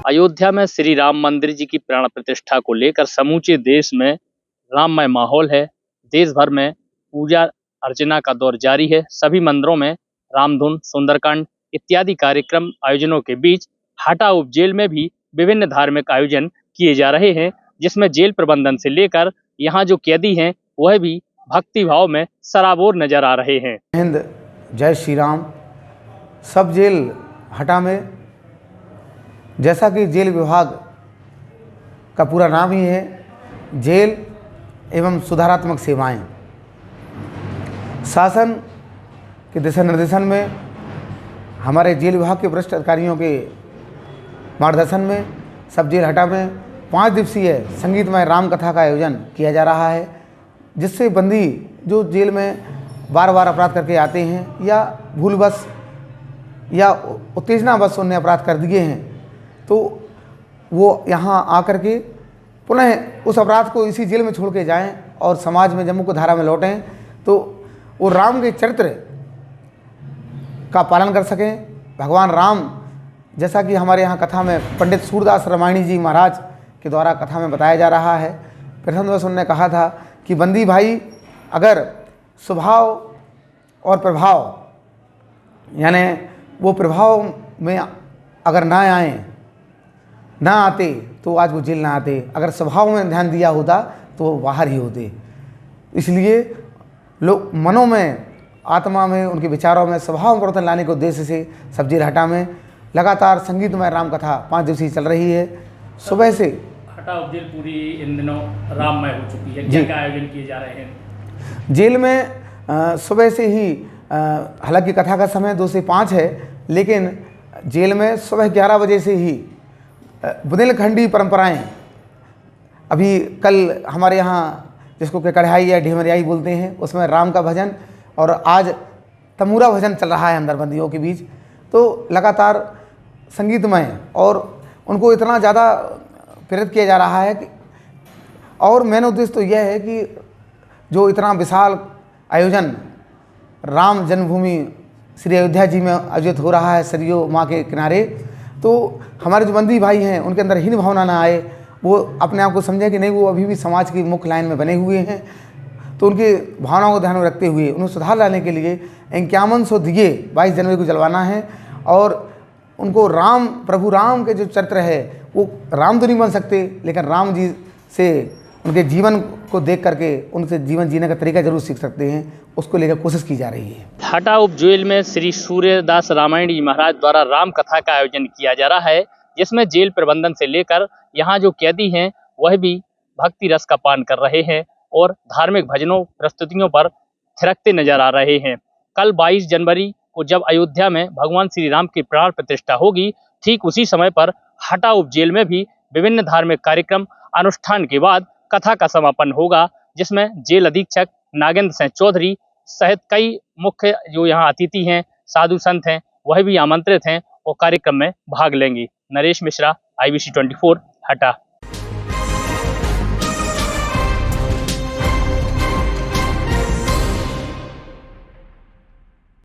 अयोध्या में श्री राम मंदिर जी की प्राण प्रतिष्ठा को लेकर समूचे देश में राममय माहौल है। देश भर में पूजा अर्चना का दौर जारी है। सभी मंदिरों में रामधुन, सुंदरकांड इत्यादि कार्यक्रम आयोजनों के बीच हाटा उप जेल में भी विभिन्न धार्मिक आयोजन किए जा रहे हैं, जिसमें जेल प्रबंधन से लेकर यहाँ जो कैदी हैं वह भी भक्ति भाव में सराबोर नजर आ रहे हैं। हिंद, जय श्री राम। सब जेल हटा में, जैसा कि जेल विभाग का पूरा नाम ही है जेल एवं सुधारात्मक सेवाएं, शासन के दिशा निर्देशन में हमारे जेल विभाग के वरिष्ठ अधिकारियों के मार्गदर्शन में सब जेल हटा में 5 दिवसीय संगीतमय राम कथा का आयोजन किया जा रहा है, जिससे बंदी जो जेल में बार बार अपराध करके आते हैं या भूलवश या उत्तेजनावश उन्हें अपराध कर दिए हैं, तो वो यहाँ आकर के पुनः उस अपराध को इसी जेल में छोड़ के जाएं और समाज में जब मुख्य धारा में लौटें तो वो राम के चरित्र का पालन कर सकें। भगवान राम, जैसा कि हमारे यहाँ कथा में पंडित सूरदास रामायणी जी महाराज के द्वारा कथा में बताया जा रहा है, प्रथम दिवस उन्होंने कहा था कि बंदी भाई अगर स्वभाव और प्रभाव यानी वो प्रभाव में अगर ना आते तो आज वो जेल ना आते, अगर स्वभाव में ध्यान दिया होता तो वो बाहर ही होते। इसलिए लोग मनों में, आत्मा में, उनके विचारों में स्वभाव में परिवर्तन लाने के उद्देश्य से सब जेल हटा में लगातार संगीतमय राम कथा 5 दिवसीय चल रही है। सुबह से हटा उप जेल पूरी इन दिनों राममय हो चुकी है। क्या आयोजन किए जा रहे हैं जेल में? सुबह से ही, हालांकि कथा का समय 2 से 5 है, लेकिन जेल में सुबह 11 बजे से ही बुंदेलखंडी परंपराएं, अभी कल हमारे यहाँ जिसको कि कढ़ाई या ढेमरियाई बोलते हैं, उसमें राम का भजन और आज तमूरा भजन चल रहा है अंदर बंदियों के बीच। तो लगातार संगीतमय और उनको इतना ज़्यादा प्रेरित किया जा रहा है कि, और मेन उद्देश्य तो यह है कि जो इतना विशाल आयोजन राम जन्मभूमि श्री अयोध्या जी में आयोजित हो रहा है सरयू माँ के किनारे, तो हमारे जो बंदी भाई हैं उनके अंदर हीन भावना ना आए, वो अपने आप को समझें कि नहीं वो अभी भी समाज की मुख्य लाइन में बने हुए हैं। तो उनकी भावनाओं को ध्यान में रखते हुए उन्हें सुधार लाने के लिए 5100 दिए 22 जनवरी को जलवाना है और उनको राम, प्रभु राम के जो चरित्र है वो राम तो नहीं बन सकते, लेकिन राम जी से उनके जीवन को देख करके उनसे जीवन जीने का तरीका जरूर सीख सकते हैं, उसको लेकर कोशिश की जा रही है। हटा उप जेल में श्री सूर्यदास रामायणी जी महाराज द्वारा राम कथा का आयोजन किया जा रहा है, जिसमें जेल प्रबंधन से लेकर यहाँ जो कैदी हैं वह भी भक्ति रस का पान कर रहे हैं और धार्मिक भजनों प्रस्तुतियों पर थिरकते नजर आ रहे हैं। कल 22 जनवरी को जब अयोध्या में भगवान श्री राम की प्राण प्रतिष्ठा होगी, ठीक उसी समय पर हटा उप जेल में भी विभिन्न धार्मिक कार्यक्रम अनुष्ठान के बाद कथा का समापन होगा, जिसमें जेल अधीक्षक नागेंद्र सिंह चौधरी सहित कई मुख्य जो यहाँ अतिथि हैं, साधु संत हैं, वह भी आमंत्रित हैं और कार्यक्रम में भाग लेंगे। नरेश मिश्रा, IBC 24, हटा।